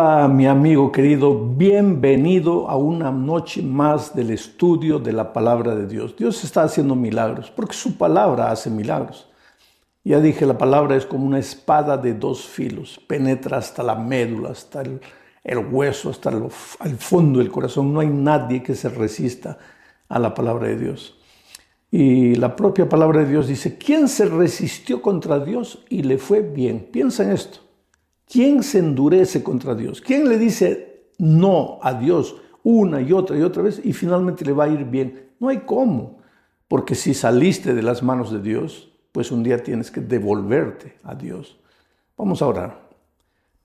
Hola, mi amigo querido, bienvenido a una noche más del estudio de la palabra de Dios. Dios está haciendo milagros, porque su palabra hace milagros. Ya dije, la palabra es como una espada de dos filos, penetra hasta la médula, hasta el hueso, hasta al fondo del corazón. No hay nadie que se resista a la palabra de Dios. Y la propia palabra de Dios dice, ¿quién se resistió contra Dios y le fue bien? Piensa en esto. ¿Quién se endurece contra Dios? ¿Quién le dice no a Dios una y otra vez y finalmente le va a ir bien? No hay cómo, porque si saliste de las manos de Dios, pues un día tienes que devolverte a Dios. Vamos a orar.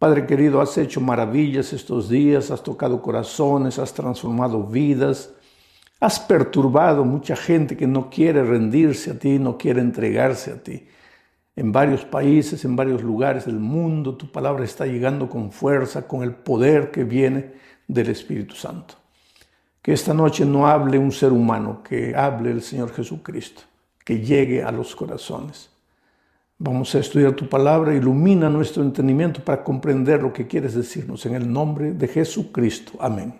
Padre querido, has hecho maravillas estos días, has tocado corazones, has transformado vidas, has perturbado mucha gente que no quiere rendirse a ti, no quiere entregarse a ti. En varios países, en varios lugares del mundo, tu palabra está llegando con fuerza, con el poder que viene del Espíritu Santo. Que esta noche no hable un ser humano, que hable el Señor Jesucristo, que llegue a los corazones. Vamos a estudiar tu palabra, ilumina nuestro entendimiento para comprender lo que quieres decirnos. En el nombre de Jesucristo. Amén.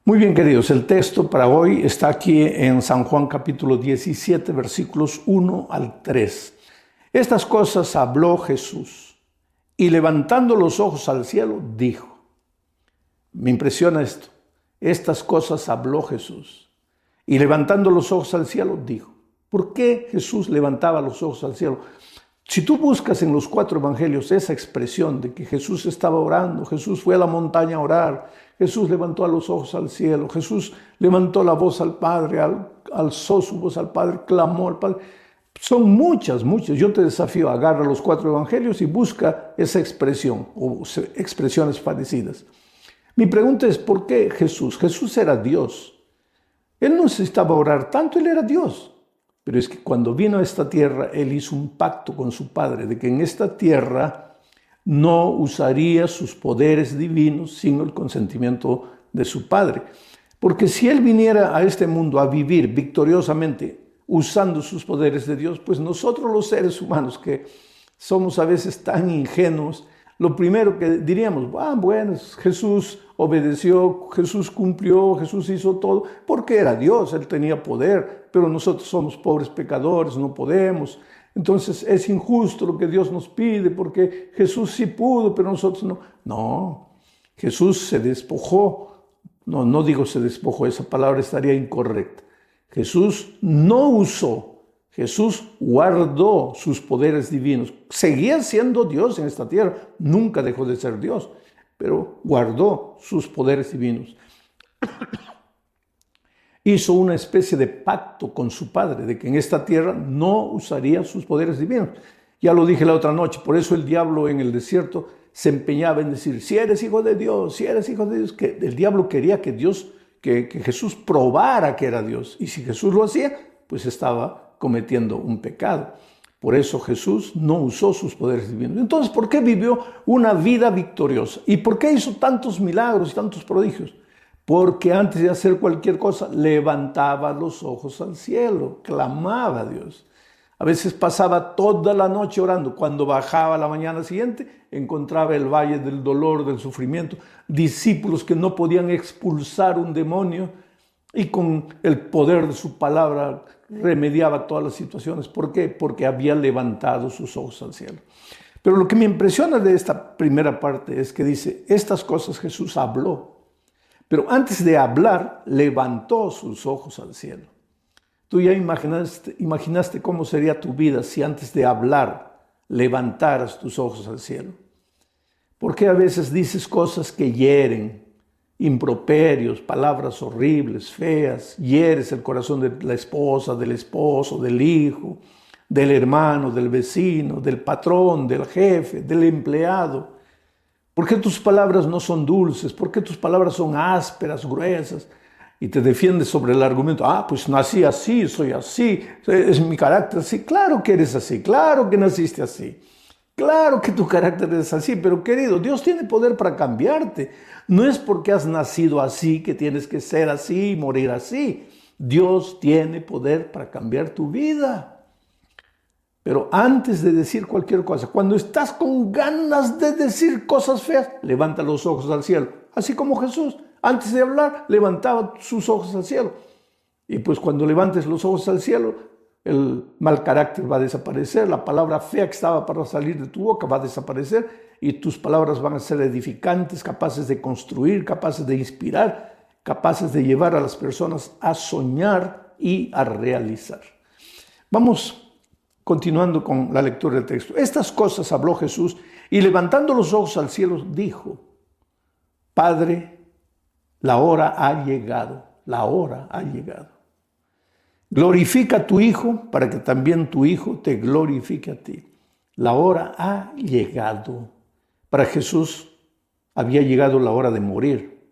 Muy bien, queridos, el texto para hoy está aquí en San Juan capítulo 17, versículos 1 al 3. Estas cosas habló Jesús y levantando los ojos al cielo dijo. Me impresiona esto. Estas cosas habló Jesús y levantando los ojos al cielo dijo. ¿Por qué Jesús levantaba los ojos al cielo? Si tú buscas en los 4 evangelios esa expresión de que Jesús estaba orando, Jesús fue a la montaña a orar, Jesús levantó a los ojos al cielo, Jesús levantó la voz al Padre, alzó su voz al Padre, clamó al Padre. Son muchas. Yo te desafío, agarra los 4 evangelios y busca esa expresión o expresiones parecidas. Mi pregunta es, ¿por qué Jesús? Jesús era Dios. Él no necesitaba orar tanto, Él era Dios. Pero es que cuando vino a esta tierra, Él hizo un pacto con su Padre de que en esta tierra no usaría sus poderes divinos sin el consentimiento de su Padre. Porque si Él viniera a este mundo a vivir victoriosamente usando sus poderes de Dios, pues nosotros los seres humanos que somos a veces tan ingenuos, lo primero que diríamos, bueno, Jesús obedeció, Jesús cumplió, Jesús hizo todo, porque era Dios, Él tenía poder, pero nosotros somos pobres pecadores, no podemos. Entonces es injusto lo que Dios nos pide, porque Jesús sí pudo, pero nosotros no. No, Jesús se despojó. No digo se despojó, esa palabra estaría incorrecta. Jesús no usó. Jesús guardó sus poderes divinos. Seguía siendo Dios en esta tierra. Nunca dejó de ser Dios, pero guardó sus poderes divinos. Hizo una especie de pacto con su Padre de que en esta tierra no usaría sus poderes divinos. Ya lo dije la otra noche, por eso el diablo en el desierto se empeñaba en decir, si eres hijo de Dios, si eres hijo de Dios, que el diablo quería que Jesús probara que era Dios. Y si Jesús lo hacía, pues estaba cometiendo un pecado. Por eso Jesús no usó sus poderes divinos. Entonces, ¿por qué vivió una vida victoriosa? ¿Y por qué hizo tantos milagros y tantos prodigios? Porque antes de hacer cualquier cosa, levantaba los ojos al cielo, clamaba a Dios. A veces pasaba toda la noche orando. Cuando bajaba la mañana siguiente, encontraba el valle del dolor, del sufrimiento, discípulos que no podían expulsar un demonio y con el poder de su palabra remediaba todas las situaciones. ¿Por qué? Porque había levantado sus ojos al cielo. Pero lo que me impresiona de esta primera parte es que dice, estas cosas Jesús habló. Pero antes de hablar, levantó sus ojos al cielo. Tú ya imaginaste cómo sería tu vida si antes de hablar levantaras tus ojos al cielo. ¿Por qué a veces dices cosas que hieren, improperios, palabras horribles, feas, hieres el corazón de la esposa, del esposo, del hijo, del hermano, del vecino, del patrón, del jefe, del empleado? ¿Por qué tus palabras no son dulces? ¿Por qué tus palabras son ásperas, gruesas? Y te defiendes sobre el argumento, pues nací así, soy así, es mi carácter así. Claro que eres así, claro que naciste así. Claro que tu carácter es así, pero querido, Dios tiene poder para cambiarte. No es porque has nacido así que tienes que ser así y morir así. Dios tiene poder para cambiar tu vida. Pero antes de decir cualquier cosa, cuando estás con ganas de decir cosas feas, levanta los ojos al cielo. Así como Jesús, antes de hablar, levantaba sus ojos al cielo. Y pues cuando levantes los ojos al cielo, el mal carácter va a desaparecer, la palabra fea que estaba para salir de tu boca va a desaparecer y tus palabras van a ser edificantes, capaces de construir, capaces de inspirar, capaces de llevar a las personas a soñar y a realizar. Vamos continuando con la lectura del texto. Estas cosas habló Jesús y levantando los ojos al cielo dijo: Padre, la hora ha llegado, la hora ha llegado. Glorifica a tu Hijo para que también tu Hijo te glorifique a ti. La hora ha llegado. Para Jesús había llegado la hora de morir.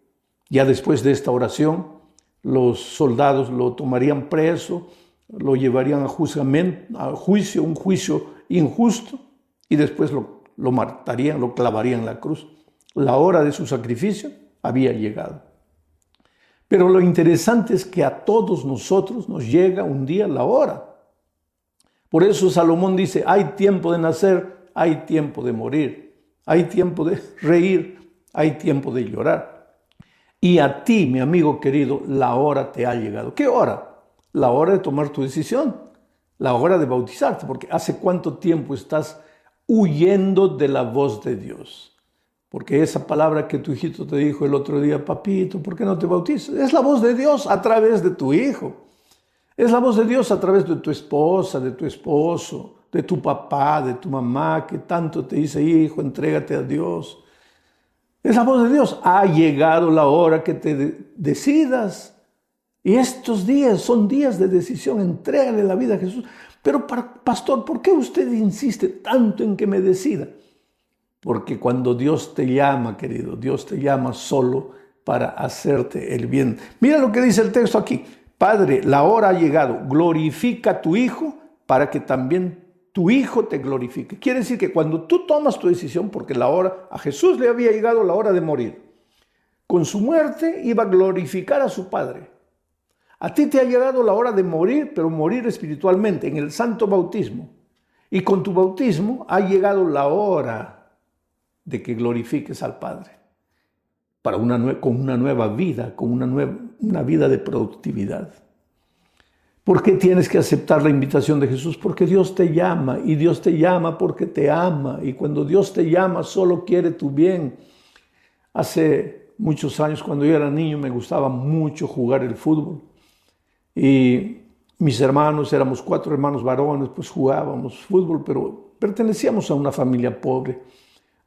Ya después de esta oración, los soldados lo tomarían preso, lo llevarían a juicio, un juicio injusto, y después lo matarían, lo clavarían en la cruz. La hora de su sacrificio había llegado. Pero lo interesante es que a todos nosotros nos llega un día la hora. Por eso Salomón dice: hay tiempo de nacer, hay tiempo de morir, hay tiempo de reír, hay tiempo de llorar. Y a ti, mi amigo querido, la hora te ha llegado. ¿Qué hora? La hora de tomar tu decisión, la hora de bautizarte, porque ¿hace cuánto tiempo estás huyendo de la voz de Dios? Porque esa palabra que tu hijito te dijo el otro día: papito, ¿por qué no te bautizas? Es la voz de Dios a través de tu hijo. Es la voz de Dios a través de tu esposa, de tu esposo, de tu papá, de tu mamá, que tanto te dice: hijo, entrégate a Dios. Es la voz de Dios. Ha llegado la hora que te decidas. Y estos días son días de decisión. Entrégale la vida a Jesús. Pero, pastor, ¿por qué usted insiste tanto en que me decida? Porque cuando Dios te llama, querido, Dios te llama solo para hacerte el bien. Mira lo que dice el texto aquí: Padre, la hora ha llegado, glorifica a tu Hijo para que también tu Hijo te glorifique. Quiere decir que cuando tú tomas tu decisión, porque a Jesús le había llegado la hora de morir, con su muerte iba a glorificar a su Padre. A ti te ha llegado la hora de morir, pero morir espiritualmente, en el santo bautismo. Y con tu bautismo ha llegado la hora de que glorifiques al Padre con una nueva vida, con una vida de productividad. ¿Por qué tienes que aceptar la invitación de Jesús? Porque Dios te llama, y Dios te llama porque te ama, y cuando Dios te llama solo quiere tu bien. Hace muchos años, cuando yo era niño, me gustaba mucho jugar el fútbol, y mis hermanos, éramos 4 hermanos varones, pues jugábamos fútbol, pero pertenecíamos a una familia pobre.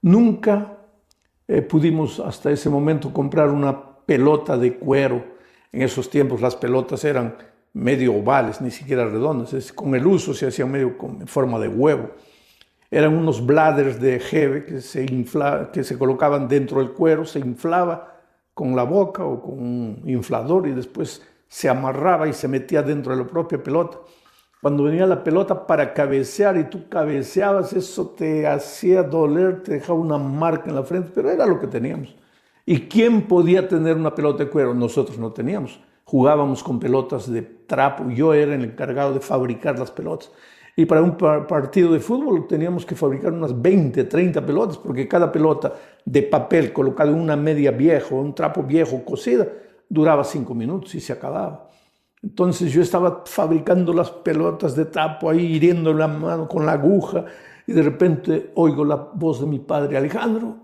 Nunca pudimos hasta ese momento comprar una pelota de cuero. En esos tiempos las pelotas eran medio ovales, ni siquiera redondas. Con el uso se hacían medio en forma de huevo. Eran unos bladders de jeve que se colocaban dentro del cuero, se inflaba con la boca o con un inflador y después se amarraba y se metía dentro de la propia pelota. Cuando venía la pelota para cabecear y tú cabeceabas, eso te hacía doler, te dejaba una marca en la frente, pero era lo que teníamos. ¿Y quién podía tener una pelota de cuero? Nosotros no teníamos. Jugábamos con pelotas de trapo. Yo era el encargado de fabricar las pelotas. Y para un partido de fútbol teníamos que fabricar unas 20, 30 pelotas, porque cada pelota de papel colocada en una media vieja, un trapo viejo cosida, duraba 5 minutos y se acababa. Entonces yo estaba fabricando las pelotas de trapo ahí, hiriendo la mano con la aguja, y de repente oigo la voz de mi padre: Alejandro.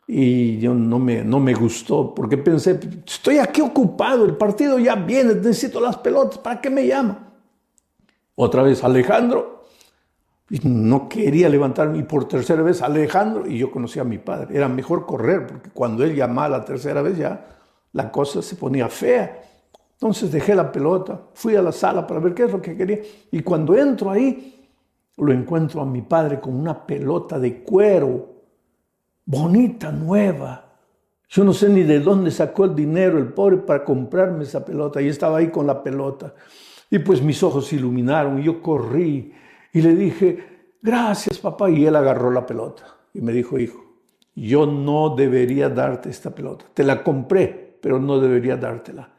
Y yo no me gustó, porque pensé: estoy aquí ocupado, el partido ya viene, necesito las pelotas, ¿para qué me llama? Otra vez: Alejandro. Y no quería levantarme, y por tercera vez: Alejandro. Y yo conocía a mi padre, era mejor correr, porque cuando él llamaba la tercera vez ya la cosa se ponía fea. Entonces dejé la pelota, fui a la sala para ver qué es lo que quería, y cuando entro ahí, lo encuentro a mi padre con una pelota de cuero, bonita, nueva. Yo no sé ni de dónde sacó el dinero el pobre para comprarme esa pelota, y estaba ahí con la pelota. Y pues mis ojos se iluminaron, y yo corrí, y le dije: gracias, papá, y él agarró la pelota, y me dijo: hijo, yo no debería darte esta pelota, te la compré, pero no debería dártela.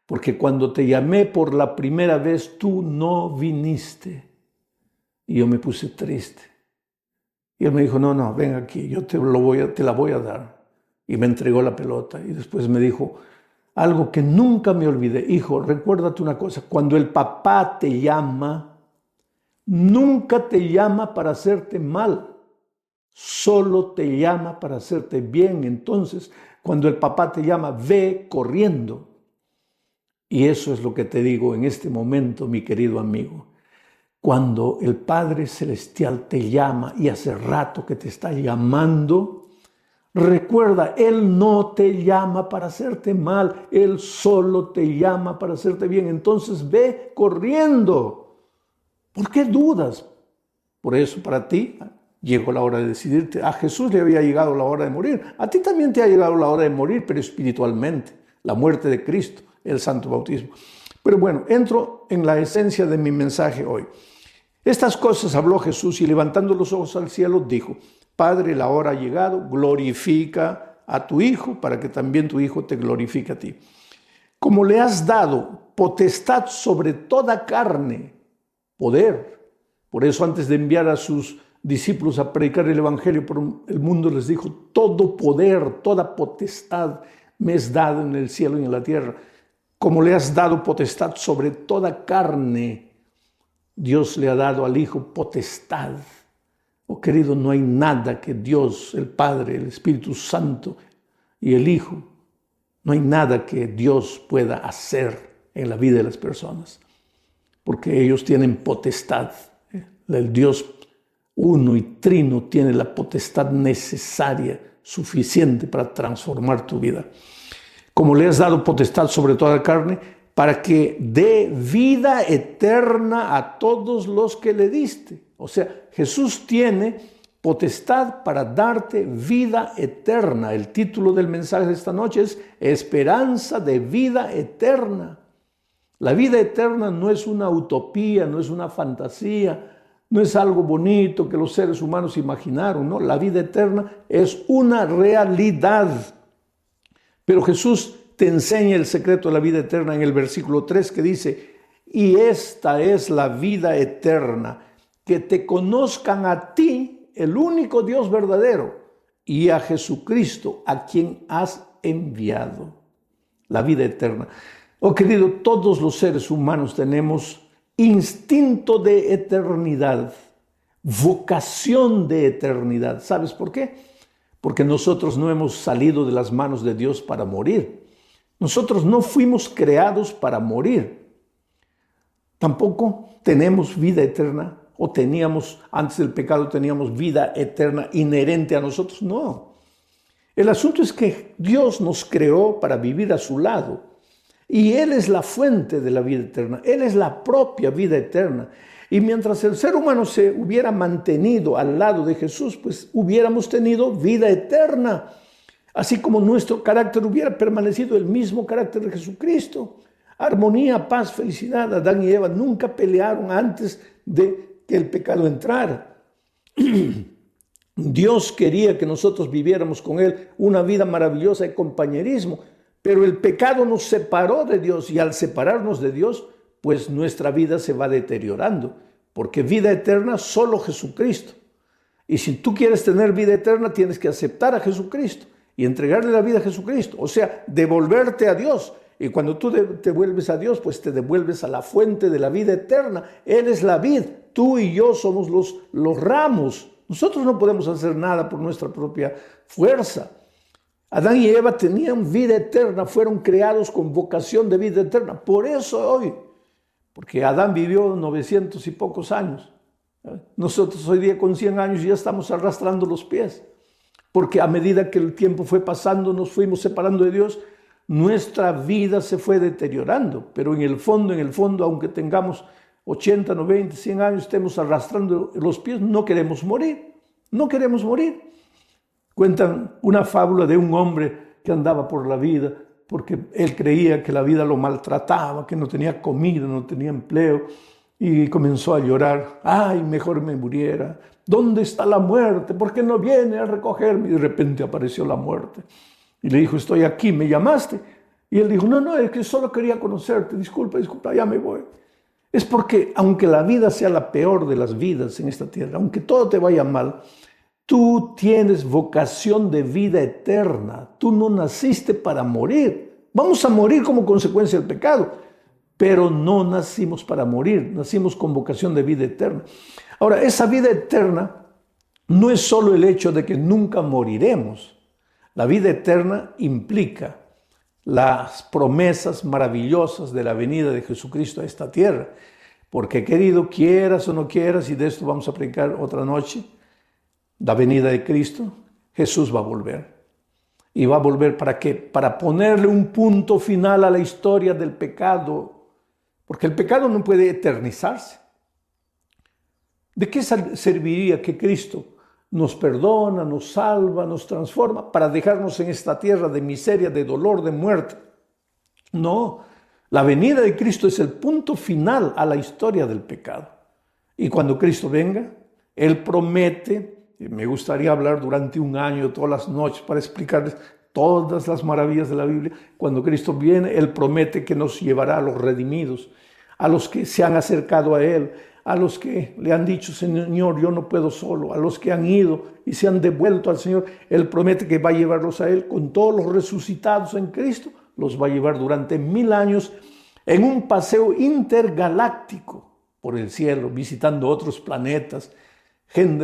Porque cuando te llamé por la primera vez, tú no viniste. Y yo me puse triste. Y él me dijo, no, ven aquí, yo te la voy a dar. Y me entregó la pelota. Y después me dijo algo que nunca me olvidé. Hijo, recuérdate una cosa, cuando el papá te llama, nunca te llama para hacerte mal, solo te llama para hacerte bien. Entonces, cuando el papá te llama, ve corriendo. Y eso es lo que te digo en este momento, mi querido amigo. Cuando el Padre Celestial te llama y hace rato que te está llamando, recuerda, Él no te llama para hacerte mal, Él solo te llama para hacerte bien. Entonces ve corriendo. ¿Por qué dudas? Por eso para ti llegó la hora de decidirte. A Jesús le había llegado la hora de morir. A ti también te ha llegado la hora de morir, pero espiritualmente. La muerte de Cristo, el santo bautismo. Pero bueno, entro en la esencia de mi mensaje hoy. Estas cosas habló Jesús y levantando los ojos al cielo dijo, Padre, la hora ha llegado, glorifica a tu Hijo para que también tu Hijo te glorifique a ti. Como le has dado potestad sobre toda carne, poder. Por eso antes de enviar a sus discípulos a predicar el Evangelio por el mundo les dijo, todo poder, toda potestad me es dado en el cielo y en la tierra. Como le has dado potestad sobre toda carne, Dios le ha dado al Hijo potestad. Oh querido, no hay nada que Dios, el Padre, el Espíritu Santo y el Hijo, no hay nada que Dios pueda hacer en la vida de las personas, porque ellos tienen potestad. El Dios uno y trino tiene la potestad necesaria, suficiente para transformar tu vida. Como le has dado potestad sobre toda carne, para que dé vida eterna a todos los que le diste. O sea, Jesús tiene potestad para darte vida eterna. El título del mensaje de esta noche es Esperanza de vida eterna. La vida eterna no es una utopía, no es una fantasía, no es algo bonito que los seres humanos imaginaron, ¿no? La vida eterna es una realidad. Pero Jesús te enseña el secreto de la vida eterna en el versículo 3 que dice, y esta es la vida eterna, que te conozcan a ti, el único Dios verdadero, y a Jesucristo, a quien has enviado. La vida eterna. Oh querido, todos los seres humanos tenemos instinto de eternidad, vocación de eternidad. ¿Sabes por qué? Porque nosotros no hemos salido de las manos de Dios para morir. Nosotros no fuimos creados para morir. Tampoco tenemos vida eterna, o teníamos, antes del pecado teníamos vida eterna inherente a nosotros. No. El asunto es que Dios nos creó para vivir a su lado. Y Él es la fuente de la vida eterna. Él es la propia vida eterna. Y mientras el ser humano se hubiera mantenido al lado de Jesús, pues hubiéramos tenido vida eterna. Así como nuestro carácter hubiera permanecido el mismo carácter de Jesucristo. Armonía, paz, felicidad. Adán y Eva nunca pelearon antes de que el pecado entrara. Dios quería que nosotros viviéramos con Él una vida maravillosa de compañerismo, pero el pecado nos separó de Dios y al separarnos de Dios, pues nuestra vida se va deteriorando, porque vida eterna solo Jesucristo. Y si tú quieres tener vida eterna, tienes que aceptar a Jesucristo y entregarle la vida a Jesucristo, o sea, devolverte a Dios. Y cuando tú te vuelves a Dios, pues te devuelves a la fuente de la vida eterna. Él es la vid, tú y yo somos los ramos. Nosotros no podemos hacer nada por nuestra propia fuerza. Adán y Eva tenían vida eterna, fueron creados con vocación de vida eterna. Por eso hoy, porque Adán vivió 900 y pocos años. Nosotros hoy día con 100 años ya estamos arrastrando los pies. Porque a medida que el tiempo fue pasando, nos fuimos separando de Dios, nuestra vida se fue deteriorando. Pero en el fondo, aunque tengamos 80, 90, 100 años, estemos arrastrando los pies, no queremos morir. No queremos morir. Cuentan una fábula de un hombre que andaba por la vida porque él creía que la vida lo maltrataba, que no tenía comida, no tenía empleo, y comenzó a llorar. ¡Ay, mejor me muriera! ¿Dónde está la muerte? ¿Por qué no viene a recogerme? Y de repente apareció la muerte. Y le dijo, estoy aquí, ¿me llamaste? Y él dijo, no, es que solo quería conocerte, disculpa, ya me voy. Es porque aunque la vida sea la peor de las vidas en esta tierra, aunque todo te vaya mal, tú tienes vocación de vida eterna. Tú no naciste para morir. Vamos a morir como consecuencia del pecado, pero no nacimos para morir, nacimos con vocación de vida eterna. Ahora, esa vida eterna no es solo el hecho de que nunca moriremos. La vida eterna implica las promesas maravillosas de la venida de Jesucristo a esta tierra. Porque, querido, quieras o no quieras, y de esto vamos a predicar otra noche, la venida de Cristo, Jesús va a volver. ¿Y va a volver para qué? Para ponerle un punto final a la historia del pecado. Porque el pecado no puede eternizarse. ¿De qué serviría que Cristo nos perdona, nos salva, nos transforma para dejarnos en esta tierra de miseria, de dolor, de muerte? No, la venida de Cristo es el punto final a la historia del pecado. Y cuando Cristo venga, Él promete, y me gustaría hablar durante un año, todas las noches, para explicarles todas las maravillas de la Biblia. Cuando Cristo viene, Él promete que nos llevará a los redimidos, a los que se han acercado a Él, a los que le han dicho, Señor, yo no puedo solo, a los que han ido y se han devuelto al Señor. Él promete que va a llevarlos a Él con todos los resucitados en Cristo. Los va a llevar durante 1000 años en un paseo intergaláctico por el cielo, visitando otros planetas,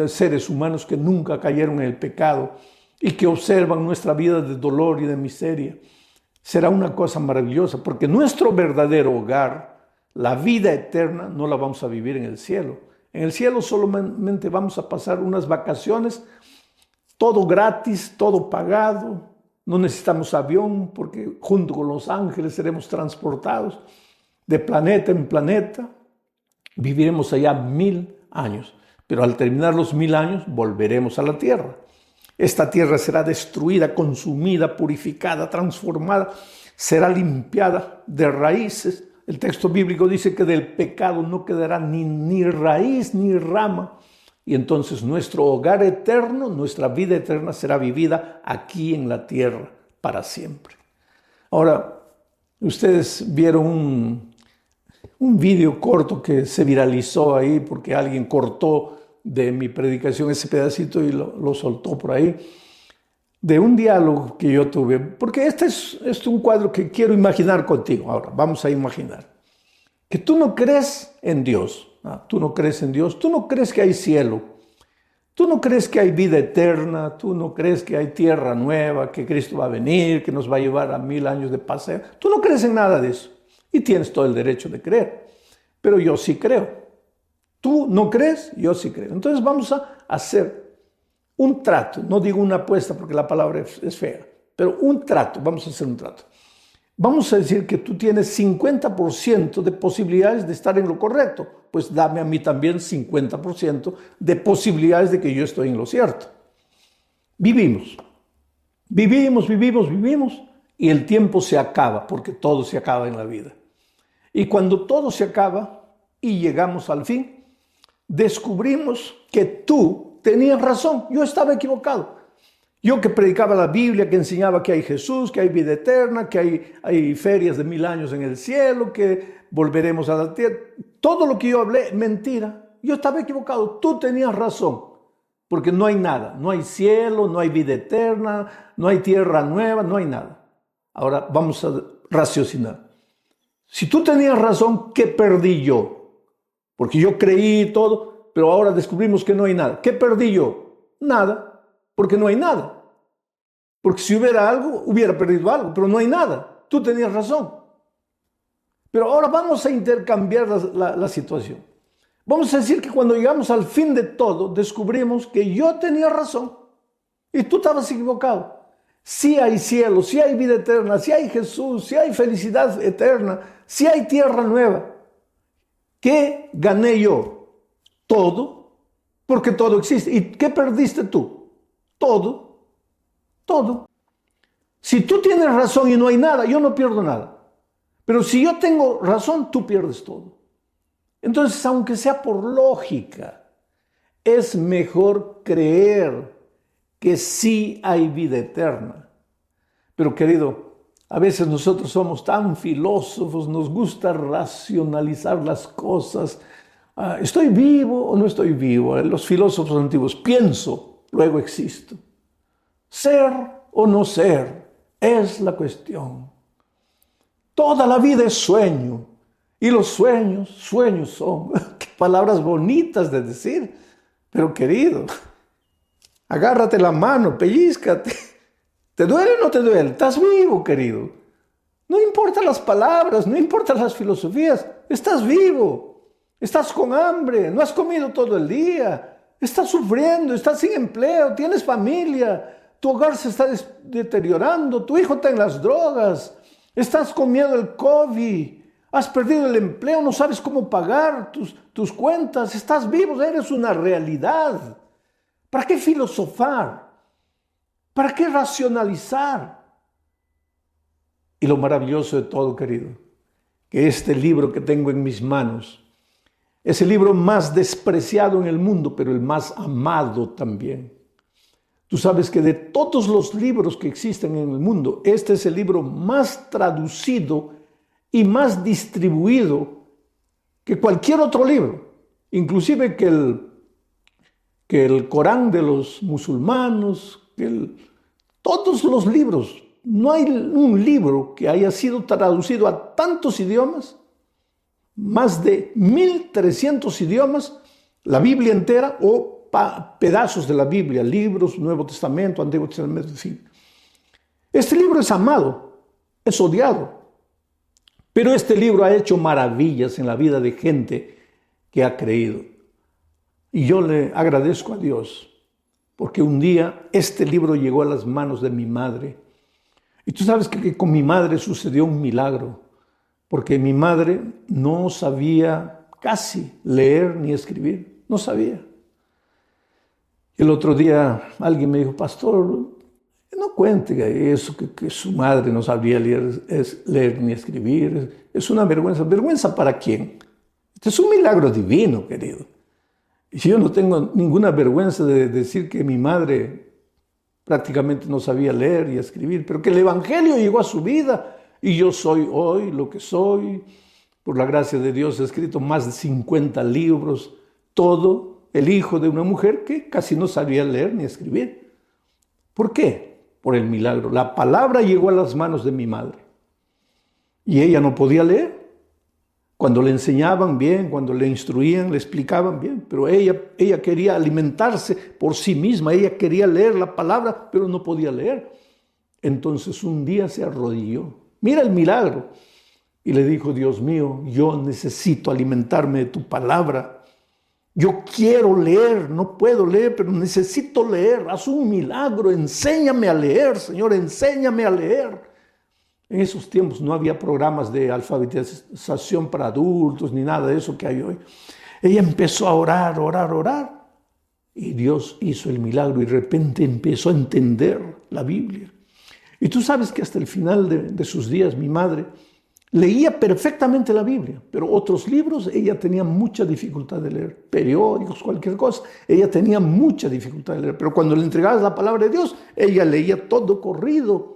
seres humanos que nunca cayeron en el pecado y que observan nuestra vida de dolor y de miseria. Será una cosa maravillosa, porque nuestro verdadero hogar, la vida eterna, no la vamos a vivir en el cielo. En el cielo solamente vamos a pasar unas vacaciones, todo gratis, todo pagado. No necesitamos avión porque junto con los ángeles seremos transportados de planeta en planeta. Viviremos allá 1000 años, pero al terminar los 1000 años volveremos a la tierra. Esta tierra será destruida, consumida, purificada, transformada, será limpiada de raíces. El texto bíblico dice que del pecado no quedará ni raíz ni rama. Y entonces nuestro hogar eterno, nuestra vida eterna será vivida aquí en la tierra para siempre. Ahora, ustedes vieron un video corto que se viralizó ahí porque alguien cortó de mi predicación ese pedacito y lo soltó por ahí, de un diálogo que yo tuve, porque este es un cuadro que quiero imaginar contigo. Ahora, vamos a imaginar que tú no crees en Dios, tú no crees en Dios, tú no crees que hay cielo, tú no crees que hay vida eterna, tú no crees que hay tierra nueva, que Cristo va a venir, que nos va a llevar a 1000 años de paseo, tú no crees en nada de eso y tienes todo el derecho de creer, pero yo sí creo. Tú no crees, yo sí creo. Entonces vamos a hacer un trato, no digo una apuesta porque la palabra es fea, pero un trato, vamos a hacer un trato. Vamos a decir que tú tienes 50% de posibilidades de estar en lo correcto, pues dame a mí también 50% de posibilidades de que yo estoy en lo cierto. Vivimos y el tiempo se acaba, porque todo se acaba en la vida. Y cuando todo se acaba y llegamos al fin, descubrimos que tú tenías razón, yo estaba equivocado. Yo que predicaba la Biblia, que enseñaba que hay Jesús, que hay vida eterna, que hay ferias de 1000 años en el cielo, que volveremos a la tierra. Todo lo que yo hablé, mentira. Yo estaba equivocado, tú tenías razón. Porque no hay nada, no hay cielo, no hay vida eterna, no hay tierra nueva, no hay nada. Ahora vamos a raciocinar. Si tú tenías razón, ¿qué perdí yo? Porque yo creí todo, pero ahora descubrimos que no hay nada. ¿Qué perdí yo? Nada. Porque no hay nada. Porque si hubiera algo, hubiera perdido algo, pero no hay nada. Tú tenías razón. Pero ahora vamos a intercambiar la situación. Vamos a decir que cuando llegamos al fin de todo, descubrimos que yo tenía razón y tú estabas equivocado. Sí hay cielo, sí hay vida eterna, sí hay Jesús, sí hay felicidad eterna, sí hay tierra nueva. ¿Qué gané yo? Todo, porque todo existe. ¿Y qué perdiste tú? Todo. Si tú tienes razón y no hay nada, yo no pierdo nada. Pero si yo tengo razón, tú pierdes todo. Entonces, aunque sea por lógica, es mejor creer que sí hay vida eterna. Pero querido, A veces nosotros somos tan filósofos, nos gusta racionalizar las cosas. ¿Estoy vivo o no estoy vivo? Los filósofos antiguos, pienso, luego existo. Ser o no ser es la cuestión. Toda la vida es sueño. Y los sueños son. Qué palabras bonitas de decir. Pero querido, agárrate la mano, pellízcate. ¿Te duele o no te duele? Estás vivo, querido. No importan las palabras, no importan las filosofías. Estás vivo. Estás con hambre, no has comido todo el día. Estás sufriendo, estás sin empleo, tienes familia. Tu hogar se está deteriorando, tu hijo está en las drogas. Estás con miedo del COVID. Has perdido el empleo, no sabes cómo pagar tus cuentas. Estás vivo, eres una realidad. ¿Para qué filosofar? ¿Para qué racionalizar? Y lo maravilloso de todo, querido, que este libro que tengo en mis manos es el libro más despreciado en el mundo, pero el más amado también. Tú sabes que de todos los libros que existen en el mundo, este es el libro más traducido y más distribuido que cualquier otro libro, inclusive que el Corán de los musulmanes, todos los libros. No hay un libro que haya sido traducido a tantos idiomas, más de 1300 idiomas, la Biblia entera o pedazos de la Biblia, libros, Nuevo Testamento, Antiguo Testamento, en fin. Este libro es amado, es odiado. Pero este libro ha hecho maravillas en la vida de gente que ha creído. Y yo le agradezco a Dios, porque un día este libro llegó a las manos de mi madre. Y tú sabes que con mi madre sucedió un milagro, porque mi madre no sabía casi leer ni escribir, no sabía. El otro día alguien me dijo, pastor, no cuente eso, que su madre no sabía leer ni escribir. Es una vergüenza. ¿Vergüenza para quién? Este es un milagro divino, querido. Y yo no tengo ninguna vergüenza de decir que mi madre prácticamente no sabía leer y escribir, pero que el Evangelio llegó a su vida y yo soy hoy lo que soy. Por la gracia de Dios he escrito más de 50 libros, todo el hijo de una mujer que casi no sabía leer ni escribir. ¿Por qué? Por el milagro. La palabra llegó a las manos de mi madre y ella no podía leer. Cuando le enseñaban bien, cuando le instruían, le explicaban bien, pero ella quería alimentarse por sí misma, ella quería leer la palabra, pero no podía leer. Entonces un día se arrodilló, mira el milagro, y le dijo, Dios mío, yo necesito alimentarme de tu palabra. Yo quiero leer, no puedo leer, pero necesito leer. Haz un milagro, enséñame a leer, Señor, enséñame a leer. En esos tiempos no había programas de alfabetización para adultos ni nada de eso que hay hoy. Ella empezó a orar, orar, y Dios hizo el milagro y de repente empezó a entender la Biblia. Y tú sabes que hasta el final de sus días mi madre leía perfectamente la Biblia, pero otros libros ella tenía mucha dificultad de leer, periódicos, cualquier cosa, ella tenía mucha dificultad de leer, pero cuando le entregabas la palabra de Dios, ella leía todo corrido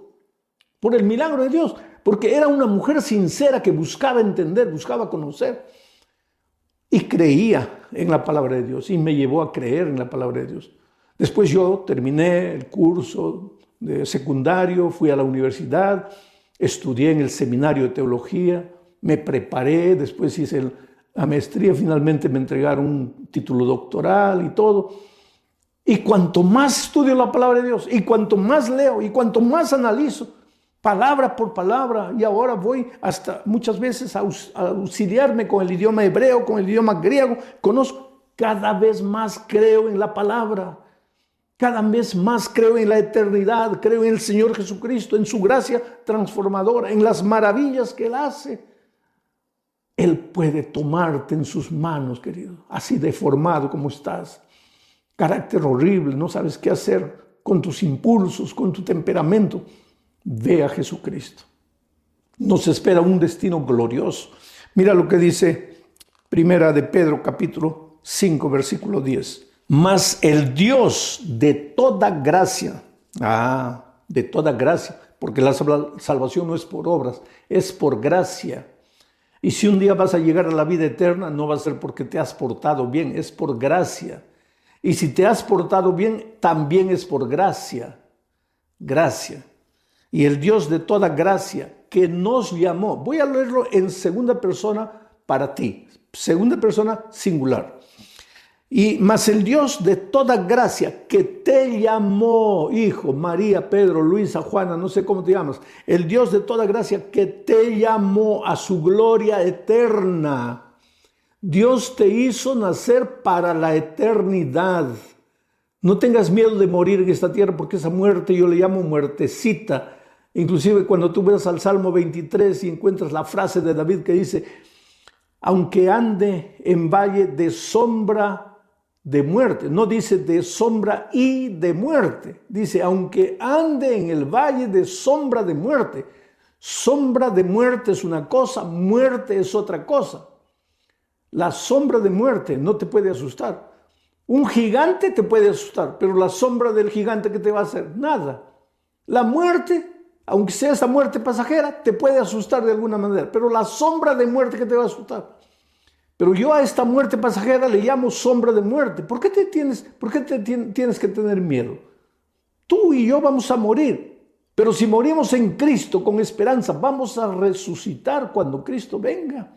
por el milagro de Dios, porque era una mujer sincera que buscaba entender, buscaba conocer y creía en la palabra de Dios y me llevó a creer en la palabra de Dios. Después yo terminé el curso de secundario, fui a la universidad, estudié en el seminario de teología, me preparé, después hice la maestría, finalmente me entregaron un título doctoral y todo. Y cuanto más estudio la palabra de Dios, y cuanto más leo, y cuanto más analizo, palabra por palabra, y ahora voy hasta muchas veces a auxiliarme con el idioma hebreo, con el idioma griego, conozco, cada vez más creo en la palabra. Cada vez más creo en la eternidad, creo en el Señor Jesucristo, en su gracia transformadora, en las maravillas que Él hace. Él puede tomarte en sus manos, querido, así deformado como estás. Carácter horrible, no sabes qué hacer con tus impulsos, con tu temperamento. Ve a Jesucristo. Nos espera un destino glorioso. Mira lo que dice Primera de Pedro, capítulo 5, versículo 10. Mas el Dios de toda gracia, de toda gracia, porque la salvación no es por obras, es por gracia. Y si un día vas a llegar a la vida eterna, no va a ser porque te has portado bien, es por gracia. Y si te has portado bien, también es por gracia. Gracia. Y el Dios de toda gracia que nos llamó, voy a leerlo en segunda persona para ti, segunda persona singular. Y mas el Dios de toda gracia que te llamó, hijo, María, Pedro, Luisa, Juana, no sé cómo te llamas, el Dios de toda gracia que te llamó a su gloria eterna. Dios te hizo nacer para la eternidad. No tengas miedo de morir en esta tierra, porque esa muerte yo le llamo muertecita. Inclusive cuando tú ves al Salmo 23 y encuentras la frase de David que dice, aunque ande en valle de sombra de muerte, no dice de sombra y de muerte, dice aunque ande en el valle de sombra de muerte. Sombra de muerte es una cosa, muerte es otra cosa. La sombra de muerte no te puede asustar. Un gigante te puede asustar, pero la sombra del gigante, ¿qué te va a hacer? Nada. La muerte, aunque sea esa muerte pasajera, te puede asustar de alguna manera, pero la sombra de muerte, ¿qué te va a asustar? Pero yo a esta muerte pasajera le llamo sombra de muerte. ¿Por qué tienes que tener miedo? Tú y yo vamos a morir, pero si morimos en Cristo con esperanza, vamos a resucitar cuando Cristo venga.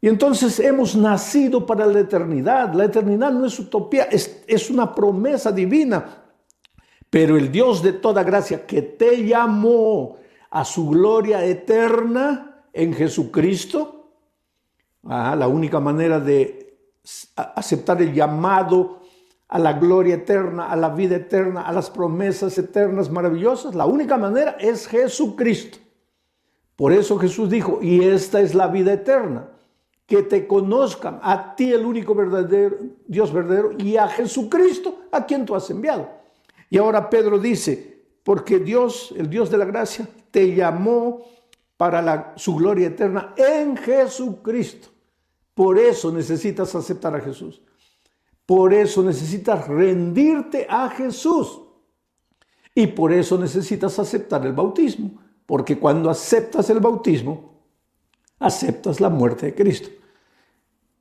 Y entonces hemos nacido para la eternidad. La eternidad no es utopía, es una promesa divina. Pero el Dios de toda gracia que te llamó a su gloria eterna en Jesucristo, la única manera de aceptar el llamado a la gloria eterna, a la vida eterna, a las promesas eternas maravillosas, la única manera es Jesucristo. Por eso Jesús dijo, y esta es la vida eterna, que te conozcan a ti el único verdadero Dios verdadero y a Jesucristo a quien tú has enviado. Y ahora Pedro dice, porque Dios, el Dios de la gracia, te llamó para su gloria eterna en Jesucristo. Por eso necesitas aceptar a Jesús. Por eso necesitas rendirte a Jesús. Y por eso necesitas aceptar el bautismo. Porque cuando aceptas el bautismo, aceptas la muerte de Cristo.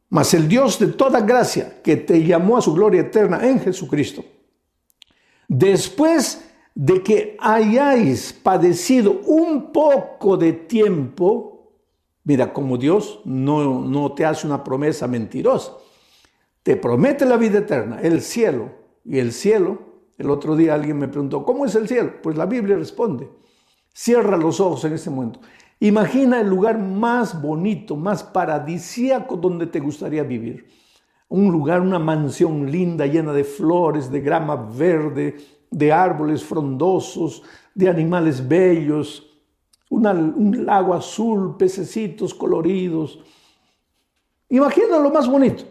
Mas el Dios de toda gracia que te llamó a su gloria eterna en Jesucristo, después de que hayáis padecido un poco de tiempo, mira, como Dios no te hace una promesa mentirosa, te promete la vida eterna, el cielo. Y el cielo, el otro día alguien me preguntó, ¿cómo es el cielo? Pues la Biblia responde, cierra los ojos en ese momento. Imagina el lugar más bonito, más paradisíaco donde te gustaría vivir. Un lugar, una mansión linda, llena de flores, de grama verde, de árboles frondosos, de animales bellos, un lago azul, pececitos coloridos. Imagina lo más bonito.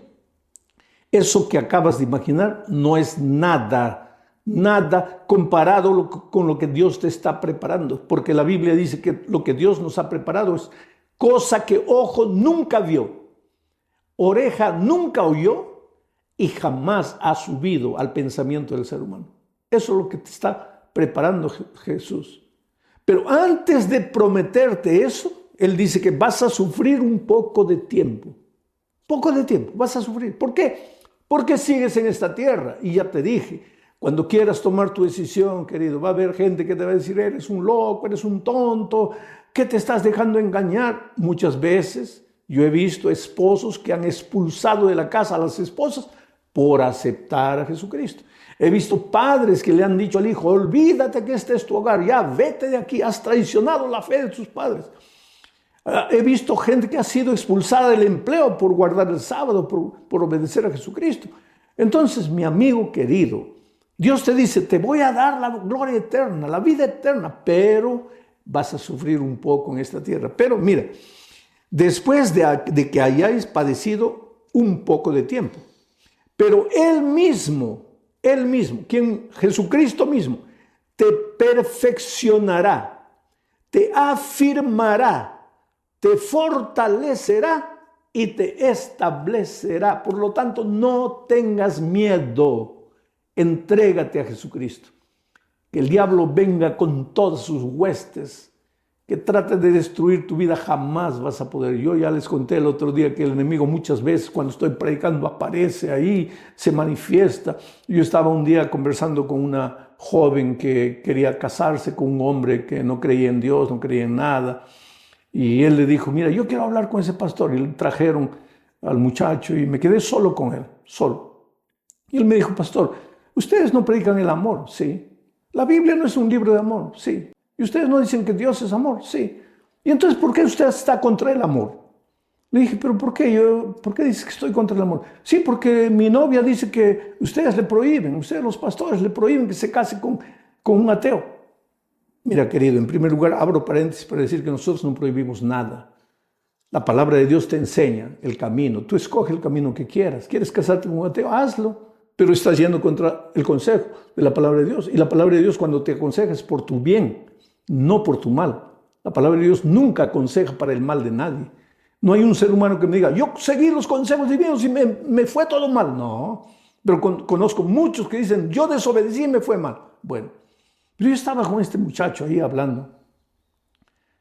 Eso que acabas de imaginar no es nada comparado con lo que Dios te está preparando, porque la Biblia dice que lo que Dios nos ha preparado es cosa que ojo nunca vio, oreja nunca oyó y jamás ha subido al pensamiento del ser humano. Eso es lo que te está preparando Jesús. Pero antes de prometerte eso, Él dice que vas a sufrir un poco de tiempo. Poco de tiempo, vas a sufrir. ¿Por qué? Porque sigues en esta tierra. Y ya te dije, cuando quieras tomar tu decisión, querido, va a haber gente que te va a decir, eres un loco, eres un tonto, que te estás dejando engañar. Muchas veces yo he visto esposos que han expulsado de la casa a las esposas por aceptar a Jesucristo. He visto padres que le han dicho al hijo, olvídate que este es tu hogar, ya vete de aquí, has traicionado la fe de tus padres. He visto gente que ha sido expulsada del empleo por guardar el sábado, por obedecer a Jesucristo. Entonces, mi amigo querido, Dios te dice, te voy a dar la gloria eterna, la vida eterna, pero vas a sufrir un poco en esta tierra. Pero mira, después de que hayáis padecido un poco de tiempo, pero Él mismo, Jesucristo mismo, te perfeccionará, te afirmará, te fortalecerá y te establecerá. Por lo tanto, no tengas miedo, entrégate a Jesucristo. que el diablo venga con todas sus huestes, que trate de destruir tu vida, jamás vas a poder. Yo ya les conté el otro día que el enemigo muchas veces cuando estoy predicando aparece ahí, se manifiesta. Yo estaba un día conversando con una joven que quería casarse con un hombre que no creía en Dios, no creía en nada. Y él le dijo, mira, yo quiero hablar con ese pastor. Y le trajeron al muchacho y me quedé solo con él, solo. Y él me dijo, pastor, ustedes no predican el amor, sí. La Biblia no es un libro de amor, sí. Y ustedes no dicen que Dios es amor, sí. Y entonces, ¿por qué usted está contra el amor? Le dije, ¿pero por qué? ¿Por qué dices que estoy contra el amor? Sí, porque mi novia dice que ustedes le prohíben, ustedes los pastores le prohíben que se case con un ateo. Mira, querido, en primer lugar, abro paréntesis para decir que nosotros no prohibimos nada. La palabra de Dios te enseña el camino. Tú escoge el camino que quieras. ¿Quieres casarte con un ateo? Hazlo. Pero estás yendo contra el consejo de la palabra de Dios. Y la palabra de Dios cuando te aconseja es por tu bien, no por tu mal. La palabra de Dios nunca aconseja para el mal de nadie. No hay un ser humano que me diga, yo seguí los consejos divinos y me fue todo mal. No, pero conozco muchos que dicen, yo desobedecí y me fue mal. Bueno, pero yo estaba con este muchacho ahí hablando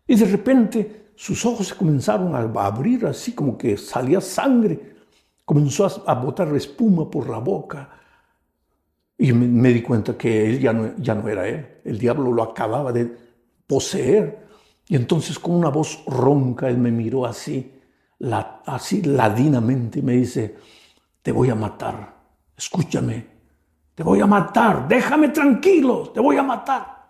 y de repente sus ojos se comenzaron a abrir así como que salía sangre. Comenzó a botar espuma por la boca. Y me di cuenta que él ya no era él. El diablo lo acababa de poseer. Y entonces con una voz ronca él me miró así ladinamente y me dice, te voy a matar, escúchame, te voy a matar, déjame tranquilo, te voy a matar.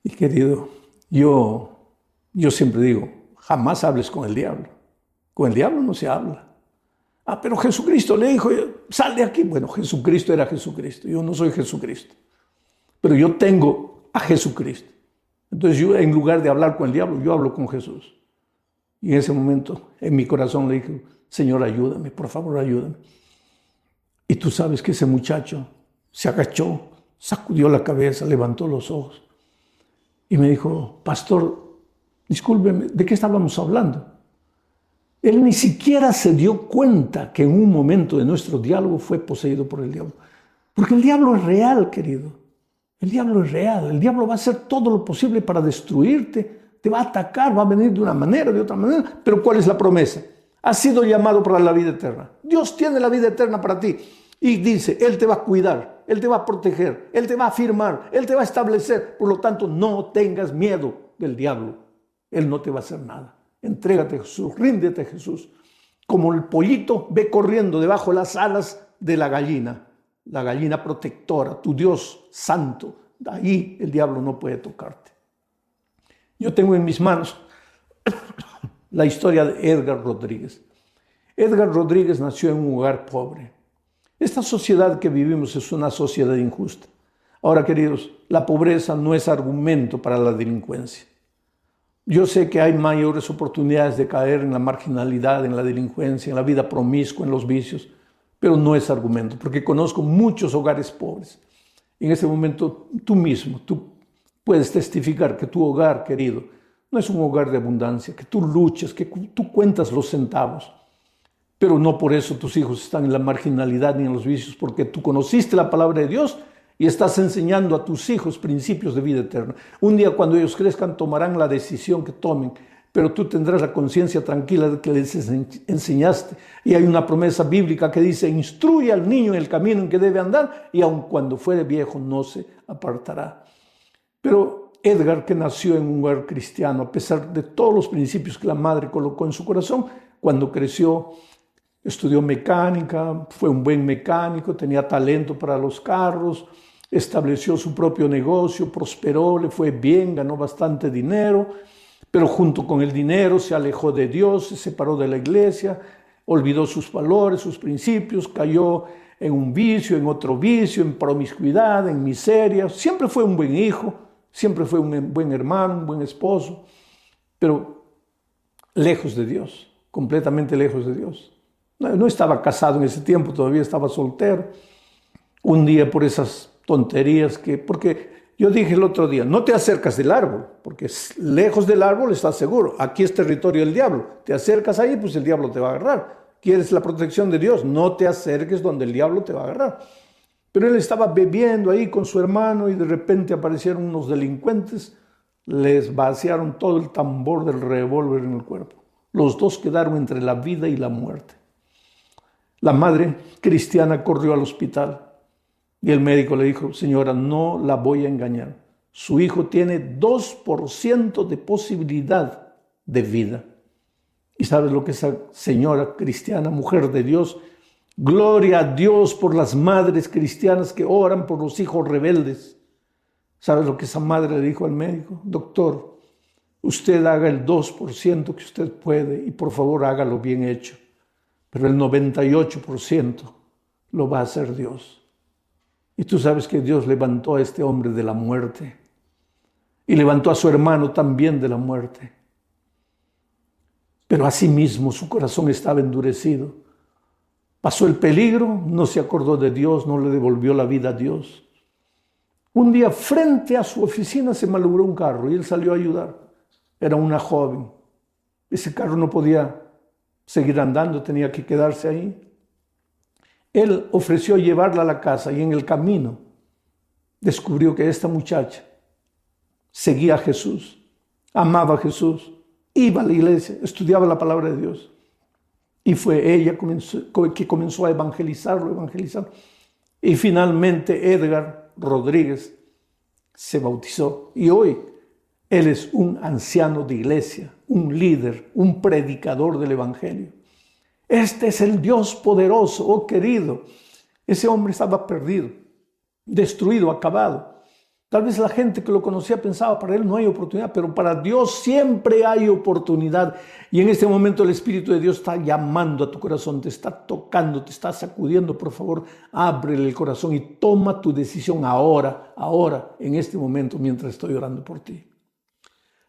Y querido, yo siempre digo, jamás hables con el diablo. Con el diablo no se habla. Ah, pero Jesucristo le dijo, sal de aquí. Bueno, Jesucristo era Jesucristo, yo no soy Jesucristo. Pero yo tengo a Jesucristo. Entonces yo, en lugar de hablar con el diablo, yo hablo con Jesús. Y en ese momento, en mi corazón le dije, Señor, ayúdame, por favor, ayúdame. Y tú sabes que ese muchacho se agachó, sacudió la cabeza, levantó los ojos y me dijo, pastor, discúlpeme, ¿de qué estábamos hablando? Él ni siquiera se dio cuenta que en un momento de nuestro diálogo fue poseído por el diablo. Porque el diablo es real, querido. El diablo es real. El diablo va a hacer todo lo posible para destruirte. Te va a atacar, va a venir de una manera, de otra manera. Pero ¿cuál es la promesa? Has sido llamado para la vida eterna. Dios tiene la vida eterna para ti. Y dice, Él te va a cuidar, Él te va a proteger, Él te va a afirmar, Él te va a establecer. Por lo tanto, no tengas miedo del diablo. Él no te va a hacer nada. Entrégate a Jesús, ríndete a Jesús. Como el pollito, ve corriendo debajo de las alas de la gallina protectora, tu Dios santo. Ahí el diablo no puede tocarte. Yo tengo en mis manos la historia de Edgar Rodríguez. Edgar Rodríguez nació en un hogar pobre. Esta sociedad que vivimos es una sociedad injusta. Ahora, queridos, la pobreza no es argumento para la delincuencia. Yo sé que hay mayores oportunidades de caer en la marginalidad, en la delincuencia, en la vida promiscua, en los vicios, pero no es argumento, porque conozco muchos hogares pobres. En ese momento tú mismo, tú puedes testificar que tu hogar, querido, no es un hogar de abundancia, que tú luchas, que tú cuentas los centavos, pero no por eso tus hijos están en la marginalidad ni en los vicios, porque tú conociste la palabra de Dios y estás enseñando a tus hijos principios de vida eterna. Un día cuando ellos crezcan tomarán la decisión que tomen, pero tú tendrás la conciencia tranquila de que les enseñaste. Y hay una promesa bíblica que dice, instruye al niño en el camino en que debe andar y aun cuando fuere viejo no se apartará. Pero Edgar, que nació en un hogar cristiano, a pesar de todos los principios que la madre colocó en su corazón, cuando creció, estudió mecánica, fue un buen mecánico, tenía talento para los carros, estableció su propio negocio, prosperó, le fue bien, ganó bastante dinero, pero junto con el dinero se alejó de Dios, se separó de la iglesia, olvidó sus valores, sus principios, cayó en un vicio, en otro vicio, en promiscuidad, en miseria. Siempre fue un buen hijo, siempre fue un buen hermano, un buen esposo, pero lejos de Dios, completamente lejos de Dios. No estaba casado en ese tiempo, todavía estaba soltero. Un día por esas tonterías porque yo dije el otro día, no te acercas del árbol, porque lejos del árbol estás seguro. Aquí es territorio del diablo. Te acercas ahí, pues el diablo te va a agarrar. ¿Quieres la protección de Dios? No te acerques donde el diablo te va a agarrar. Pero él estaba bebiendo ahí con su hermano y de repente aparecieron unos delincuentes, les vaciaron todo el tambor del revólver en el cuerpo. Los dos quedaron entre la vida y la muerte. La madre cristiana corrió al hospital y el médico le dijo: señora, no la voy a engañar. Su hijo tiene 2% de posibilidad de vida. ¿Y sabes lo que esa señora cristiana, mujer de Dios? Gloria a Dios por las madres cristianas que oran por los hijos rebeldes. ¿Sabes lo que esa madre le dijo al médico? Doctor, usted haga el 2% que usted puede y por favor hágalo bien hecho. Pero el 98% lo va a hacer Dios. Y tú sabes que Dios levantó a este hombre de la muerte y levantó a su hermano también de la muerte. Pero asimismo su corazón estaba endurecido. Pasó el peligro, no se acordó de Dios, no le devolvió la vida a Dios. Un día frente a su oficina se malogró un carro y él salió a ayudar. Era una joven. Ese carro no podía seguir andando, tenía que quedarse ahí. Él ofreció llevarla a la casa y en el camino descubrió que esta muchacha seguía a Jesús, amaba a Jesús, iba a la iglesia, estudiaba la palabra de Dios. Y fue ella que comenzó a evangelizarlo. Y finalmente Edgar Rodríguez se bautizó. Y hoy él es un anciano de iglesia, un líder, un predicador del evangelio. Este es el Dios poderoso, oh querido. Ese hombre estaba perdido, destruido, acabado. Tal vez la gente que lo conocía pensaba: para él no hay oportunidad, pero para Dios siempre hay oportunidad. Y en este momento el Espíritu de Dios está llamando a tu corazón, te está tocando, te está sacudiendo. Por favor, ábrele el corazón y toma tu decisión ahora, en este momento, mientras estoy orando por ti.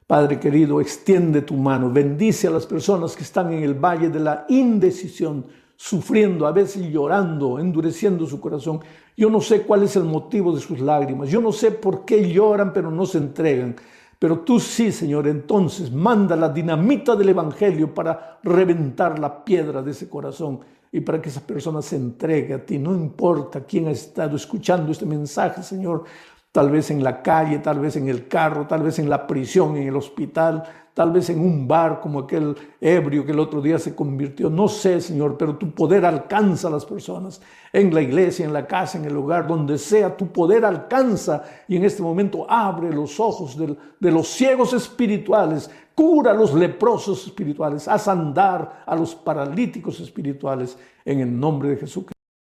Padre querido, extiende tu mano, bendice a las personas que están en el valle de la indecisión, sufriendo, a veces llorando, endureciendo su corazón. Yo no sé cuál es el motivo de sus lágrimas. Yo no sé por qué lloran, pero no se entregan. Pero tú sí, Señor. Entonces manda la dinamita del evangelio para reventar la piedra de ese corazón y para que esa persona se entregue a ti. No importa quién ha estado escuchando este mensaje, Señor. Tal vez en la calle, tal vez en el carro, tal vez en la prisión, en el hospital, tal vez en un bar como aquel ebrio que el otro día se convirtió. No sé, Señor, pero tu poder alcanza a las personas. En la iglesia, en la casa, en el hogar, donde sea, tu poder alcanza. Y en este momento abre los ojos de los ciegos espirituales, cura a los leprosos espirituales, haz andar a los paralíticos espirituales en el nombre de Jesucristo.